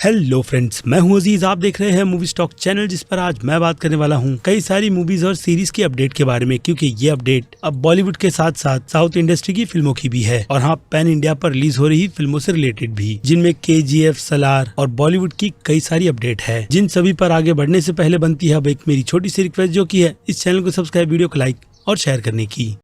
Hello friends, मैं हूं अजीज। आप देख रहे हैं मूवी स्टॉक चैनल, जिस पर आज मैं बात करने वाला हूं कई सारी मूवीज और सीरीज की अपडेट के बारे में, क्योंकि ये अपडेट अब बॉलीवुड के साथ साथ साउथ इंडस्ट्री की फिल्मों की भी है और हाँ, पैन इंडिया पर रिलीज हो रही फिल्मों से रिलेटेड भी, जिनमें KGF, सलार और बॉलीवुड की कई सारी अपडेट है। जिन सभी पर आगे बढ़ने से पहले बनती है अब एक मेरी छोटी सी रिक्वेस्ट, जो की है इस चैनल को सब्सक्राइब, वीडियो को लाइक और शेयर करने की।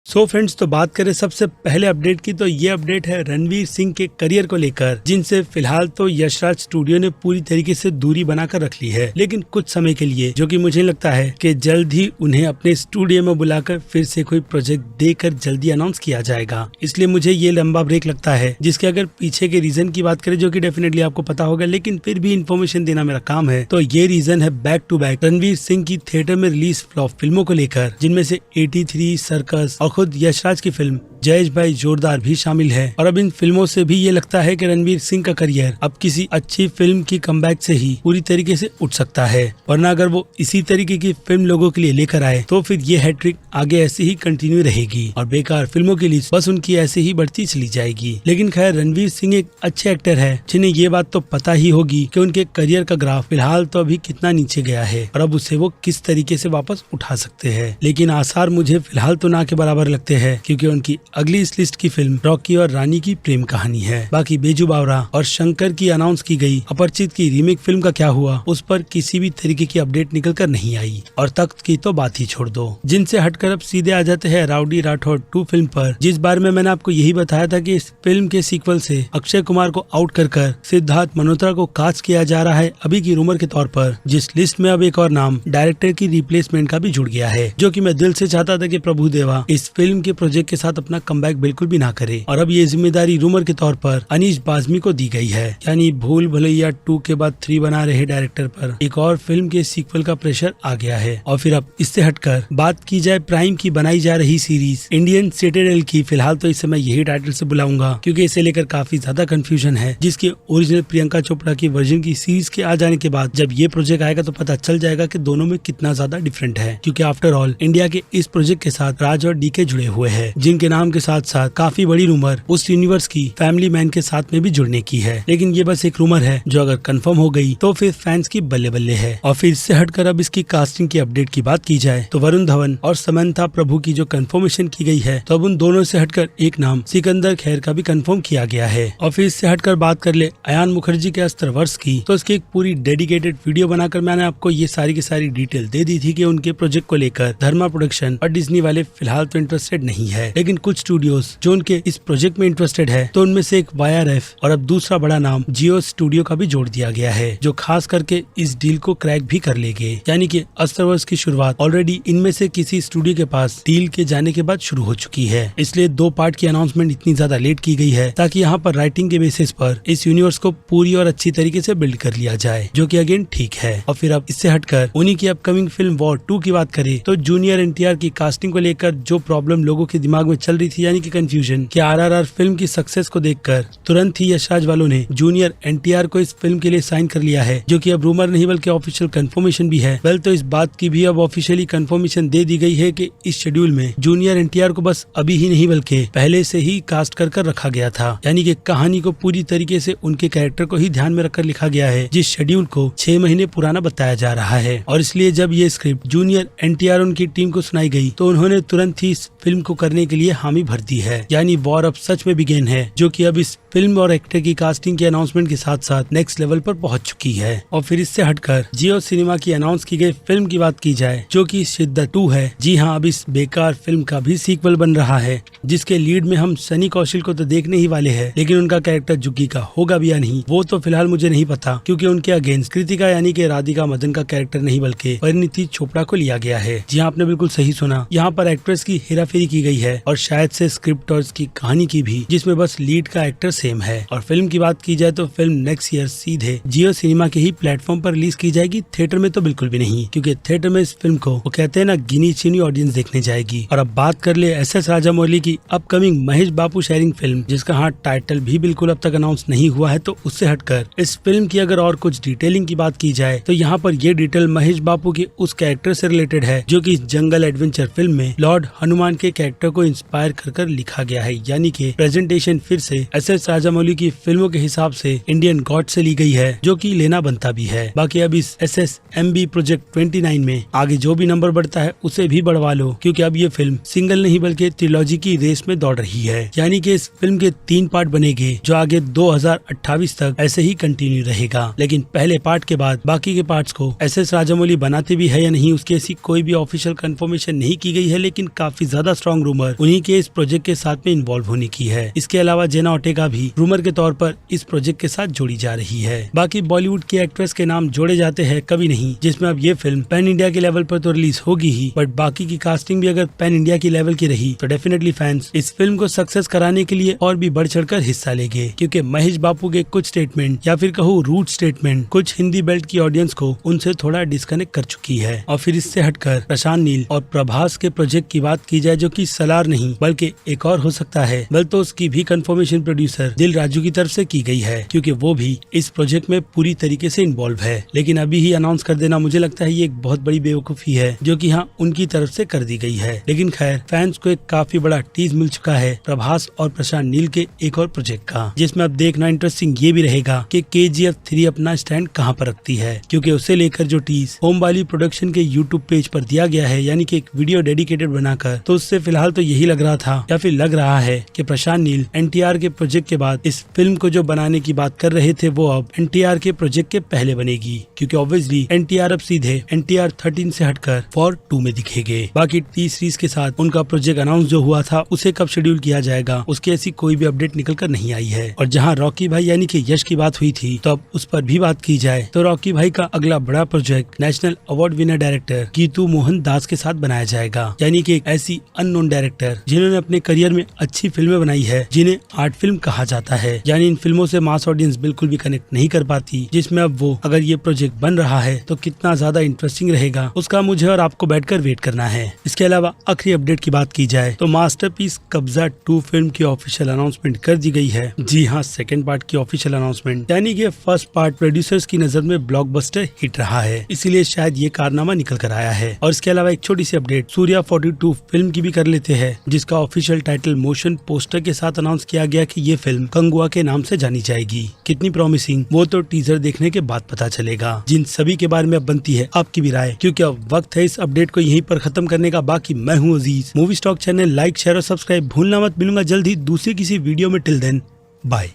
सो फ्रेंड्स, तो बात करें सबसे पहले अपडेट की, तो ये अपडेट है रणवीर सिंह के करियर को लेकर, जिनसे फिलहाल तो यशराज स्टूडियो ने पूरी तरीके से दूरी बनाकर रख ली है, लेकिन कुछ समय के लिए, जो कि मुझे लगता है कि जल्द ही उन्हें अपने स्टूडियो में बुलाकर फिर से कोई प्रोजेक्ट देकर जल्दी अनाउंस किया जाएगा। इसलिए मुझे ये लंबा ब्रेक लगता है, जिसके अगर पीछे के रीजन की बात करें, जो कि डेफिनेटली आपको पता होगा, लेकिन फिर भी इन्फॉर्मेशन देना मेरा काम है। तो ये रीजन है back to back Ranveer Singh की थिएटर में रिलीज फ्लॉप फिल्मों को लेकर, जिनमें से 83, सर्कस और खुद यशराज की फिल्म जयेश भाई जोरदार भी शामिल है। और अब इन फिल्मों से भी ये लगता है कि रणवीर सिंह का करियर अब किसी अच्छी फिल्म की कमबैक से ही पूरी तरीके से उठ सकता है, वरना अगर वो इसी तरीके की फिल्म लोगों के लिए लेकर आए तो फिर ये हैट्रिक आगे ऐसे ही कंटिन्यू रहेगी और बेकार फिल्मों की लिस्ट बस उनकी ऐसे ही बढ़ती चली जाएगी। लेकिन खैर, रणवीर सिंह एक अच्छे एक्टर है, जिन्हें ये बात तो पता ही होगी कि उनके करियर का ग्राफ फिलहाल तो अभी कितना नीचे गया है और अब उसे वो किस तरीके से वापस उठा सकते हैं। लेकिन आसार मुझे फिलहाल तो ना के बराबर लगते हैं, क्योंकि उनकी अगली इस लिस्ट की फिल्म रॉकी और रानी की प्रेम कहानी है। बाकी बेजू बावरा और शंकर की अनाउंस की गई अपरिचित की रीमेक फिल्म का क्या हुआ, उस पर किसी भी तरीके की अपडेट निकल कर नहीं आई। और तख्त की तो बात ही छोड़ दो। जिनसे हटकर अब सीधे आ जाते हैं राउडी राठौड़ 2 फिल्म पर, जिस बारे में मैंने आपको यही बताया था कि इस फिल्म के सीक्वल से अक्षय कुमार को आउट कर सिद्धार्थ मल्होत्रा को कास्ट किया जा रहा है अभी की रूमर के तौर पर, जिस लिस्ट में अब एक और नाम डायरेक्टर की रिप्लेसमेंट का भी जुड़ गया है, जो कि मैं दिल से चाहता था कि प्रभु देवा इस फिल्म के प्रोजेक्ट के साथ अपना कमबैक बिल्कुल भी ना करे। और अब ये जिम्मेदारी रूमर के तौर पर अनीश बाज़मी को दी गई है, यानी भूल भुलैया 2 के बाद 3 बना रहे डायरेक्टर पर एक और फिल्म के सीक्वल का प्रेशर आ गया है। और फिर अब इससे हटकर बात की जाए प्राइम की बनाई जा रही सीरीज इंडियन सिटाडेल की, फिलहाल तो इसे मैं यही टाइटल से बुलाऊंगा, क्योंकि इसे लेकर काफी ज्यादा कंफ्यूजन है, जिसके ओरिजिनल प्रियंका चोपड़ा की वर्जन की सीरीज के आ जाने के बाद जब ये प्रोजेक्ट आएगा तो पता चल जाएगा कि दोनों में कितना ज्यादा डिफरेंट है। क्योंकि आफ्टर ऑल इंडिया के इस प्रोजेक्ट के साथ राज और DK जुड़े हुए हैं, जिनके नाम के साथ साथ काफी बड़ी रूमर उस यूनिवर्स की फैमिली मैन के साथ में भी जुड़ने की है। लेकिन ये बस एक रूमर है, जो अगर कंफर्म हो गई तो फिर फैंस की बल्ले बल्ले है। और फिर इससे हटकर अब इसकी कास्टिंग की अपडेट की बात की जाए तो वरुण धवन और समंथा प्रभु की जो कंफर्मेशन की गई है, तो अब उन दोनों से हटकर एक नाम सिकंदर खैर का भी कंफर्म किया गया है। और फिर इससे हटकर बात कर ले अयान मुखर्जी के अस्त्रवर्ष की, तो इसकी एक पूरी डेडिकेटेड वीडियो बनाकर मैंने आपको ये सारी की सारी डिटेल दे दी थी कि उनके प्रोजेक्ट को लेकर धर्मा प्रोडक्शन और डिज्नी वाले फिलहाल तो इंटरेस्टेड नहीं है, लेकिन कुछ स्टूडियोज जो उनके इस प्रोजेक्ट में इंटरेस्टेड है, तो उनमें से एक YRF और अब दूसरा बड़ा नाम जियो स्टूडियो का भी जोड़ दिया गया है, जो खास करके इस डील को क्रैक भी कर लेंगे। यानी कि अस्त्रवर्ष की शुरुआत ऑलरेडी इनमें से किसी स्टूडियो के पास डील के जाने के बाद शुरू हो चुकी है। इसलिए 2 पार्ट की अनाउंसमेंट इतनी ज्यादा लेट की गई है, ताकि यहाँ पर राइटिंग के बेसिस पर इस यूनिवर्स को पूरी और अच्छी तरीके से बिल्ड कर लिया जाए, जो कि अगेन ठीक है। और फिर अब इससे हटकर उन्हीं की अपकमिंग फिल्म वॉर 2 की बात करें, तो जूनियर NTR की कास्टिंग को लेकर जो प्रॉब्लम लोगों के दिमाग में चल रही थी, यानी कि कंफ्यूजन, कि RRR फिल्म की सक्सेस को देखकर तुरंत ही यशराज वालों ने जूनियर NTR को इस फिल्म के लिए साइन कर लिया है, जो कि अब रूमर नहीं बल्कि ऑफिशियल कंफर्मेशन भी है। वेल, तो इस बात की भी अब ऑफिशियली कंफर्मेशन दे दी गई है कि इस शेड्यूल में जूनियर NTR को बस अभी ही नहीं बल्कि पहले से ही कास्ट कर रखा गया था। यानी कि कहानी को पूरी तरीके से उनके कैरेक्टर को ही ध्यान में रखकर लिखा गया है, जिस शेड्यूल को 6 महीने पुराना बताया जा रहा है। और इसलिए जब ये स्क्रिप्ट जूनियर NTR उनकी टीम को सुनाई गई, तो उन्होंने तुरंत ही इस फिल्म को करने के लिए हामी भर दी है। यानी वॉर अब सच में बिगेन है, जो कि अब इस फिल्म और एक्टर की कास्टिंग के अनाउंसमेंट के साथ साथ नेक्स्ट लेवल पर पहुंच चुकी है। और फिर इससे हटकर जियो सिनेमा की अनाउंस की गई फिल्म की बात की जाए, जो कि शिद्दत 2 है। जी हाँ, अब इस बेकार फिल्म का भी सीक्वल बन रहा है, जिसके लीड में हम सनी कौशल को तो देखने ही वाले हैं, लेकिन उनका कैरेक्टर जुग्गी का होगा भी या नहीं, वो तो फिलहाल मुझे नहीं पता, क्योंकि उनके अगेंस्ट कृतिका यानी कि राधिका मदन का कैरेक्टर नहीं बल्कि परिणीति चोपड़ा को लिया गया है। जी हाँ, आपने बिल्कुल सही सुना, यहाँ पर एक्ट्रेस की हेराफेरी की गई है और शायद से स्क्रिप्ट और इसकी कहानी की भी, जिसमें बस लीड का एक्टर सेम है। और फिल्म की बात की जाए तो फिल्म नेक्स्ट ईयर सीधे जियो सिनेमा के ही प्लेटफॉर्म पर रिलीज की जाएगी, थिएटर में तो बिल्कुल भी नहीं, क्योंकि थिएटर में इस फिल्म को वो कहते हैं ना, गिनी चुनी ऑडियंस देखने जाएगी। और अब बात कर ले SS राजामौली की अपकमिंग महेश बाबू शेयरिंग फिल्म, जिसका हाँ टाइटल भी बिल्कुल अब तक अनाउंस नहीं हुआ है, तो उससे हटकर इस फिल्म की अगर और कुछ डिटेलिंग की बात की जाए, तो यहाँ पर ये डिटेल महेश बाबू के उस कैरेक्टर से रिलेटेड है, जो कि इस जंगल एडवेंचर फिल्म में लॉर्ड हनुमान खान के कैरेक्टर को इंस्पायर कर लिखा गया है, यानी कि प्रेजेंटेशन फिर से SS राजामौली की फिल्मों के हिसाब से इंडियन गॉड से ली गई है, जो कि लेना बनता भी है। बाकी अब इस SSMB प्रोजेक्ट 29 में आगे जो भी नंबर बढ़ता है उसे भी बढ़वा लो, क्योंकि अब ये फिल्म सिंगल नहीं बल्कि ट्रिलॉजी की रेस में दौड़ रही है। यानी कि इस फिल्म के 3 पार्ट बनेंगे, जो आगे 2028 तक ऐसे ही कंटिन्यू रहेगा। लेकिन पहले पार्ट के बाद बाकी के पार्ट्स को SS राजामौली बनाते भी है या नहीं, उसकी ऐसी कोई भी ऑफिशियल कंफर्मेशन नहीं की गई है, लेकिन काफी ज्यादा स्ट्रॉन्ग रूमर उन्हीं के इस प्रोजेक्ट के साथ में इन्वॉल्व होने की है। इसके अलावा जेना ऑर्टेगा भी रूमर के तौर पर इस प्रोजेक्ट के साथ जोड़ी जा रही है। बाकी बॉलीवुड की एक्ट्रेस के नाम जोड़े जाते हैं कभी नहीं, जिसमें अब ये फिल्म पैन इंडिया के लेवल पर तो रिलीज होगी ही, बट बाकी की कास्टिंग भी अगर पैन इंडिया की लेवल की रही तो डेफिनेटली फैंस इस फिल्म को सक्सेस कराने के लिए और भी बढ़ चढ़कर हिस्सा लेंगे, क्योंकि महेश बापू के कुछ स्टेटमेंट या फिर कहूँ रूट स्टेटमेंट कुछ हिंदी बेल्ट की ऑडियंस को उनसे थोड़ा डिस्कनेक्ट कर चुकी है। और फिर इससे हटकर प्रशांत नील और प्रभास के प्रोजेक्ट की बात की जाए, जो कि सलार नहीं बल्कि एक और हो सकता है, बल तो उसकी भी कंफर्मेशन प्रोड्यूसर दिल राजू की तरफ से की गई है, क्योंकि वो भी इस प्रोजेक्ट में पूरी तरीके से इन्वॉल्व है। लेकिन अभी ही अनाउंस कर देना मुझे लगता है ये एक बहुत बड़ी बेवकूफी है, जो कि हाँ उनकी तरफ से कर दी गई है। लेकिन खैर फैंस को एक काफी बड़ा टीज मिल चुका है प्रभास और प्रशांत नील के एक और प्रोजेक्ट का, जिसमें अब देखना इंटरेस्टिंग ये भी रहेगा कि KGF 3 अपना स्टैंड कहां पर रखती है, क्योंकि उसे लेकर जो टीज होम वाली प्रोडक्शन के YouTube पेज पर दिया गया है, यानी कि एक वीडियो डेडिकेटेड बनाकर, तो उससे फिलहाल तो यही लग रहा था या फिर लग रहा है कि प्रशांत नील NTR के प्रोजेक्ट के बाद इस फिल्म को जो बनाने की बात कर रहे थे वो अब NTR के प्रोजेक्ट के पहले बनेगी, क्योंकि ऑब्वियसली NTR अब सीधे NTR 13 से हटकर फॉर 2 में दिखेंगे। बाकी टी सीरीज के साथ उनका प्रोजेक्ट अनाउंस जो हुआ था उसे कब शेड्यूल किया जाएगा उसकी ऐसी कोई भी अपडेट निकल कर नहीं आई है। और जहाँ रॉकी भाई यानी कि यश की बात हुई थी, तो अब उस पर भी बात की जाए तो रॉकी भाई का अगला बड़ा project national award winner director Geetu Mohan Das के साथ बनाया जाएगा, यानी कि एक ऐसी अननोन डायरेक्टर जिन्होंने अपने करियर में अच्छी फिल्में बनाई है, जिन्हें आर्ट फिल्म कहा जाता है। यानी इन फिल्मों से मास ऑडियंस बिल्कुल भी कनेक्ट नहीं कर पाती, जिसमें अब वो अगर ये प्रोजेक्ट बन रहा है तो कितना ज्यादा इंटरेस्टिंग रहेगा उसका मुझे और आपको बैठकर वेट करना है। इसके अलावा आखिरी अपडेट की बात की जाए तो मास्टरपीस कब्जा 2 फिल्म की ऑफिशियल अनाउंसमेंट कर दी गई है। जी हाँ, सेकंड पार्ट की ऑफिशियल अनाउंसमेंट, यानी कि फर्स्ट पार्ट प्रोड्यूसर्स की नजर में ब्लॉकबस्टर हिट रहा है, इसीलिए शायद ये कारनामा निकल कर आया है। और इसके अलावा एक छोटी सी अपडेट सूर्या 42 फिल्म की भी कर लेते हैं, जिसका ऑफिशियल टाइटल मोशन पोस्टर के साथ अनाउंस किया गया कि ये फिल्म कंगुआ के नाम से जानी जाएगी। कितनी प्रॉमिसिंग वो तो टीजर देखने के बाद पता चलेगा। जिन सभी के बारे में अब बनती है आपकी भी राय, क्योंकि अब वक्त है इस अपडेट को यहीं पर खत्म करने का। बाकी मैं हूँ Aziz, movie stock channel like share और सब्सक्राइब भूलना मत। मिलूंगा जल्द ही दूसरी किसी वीडियो में। Till then bye.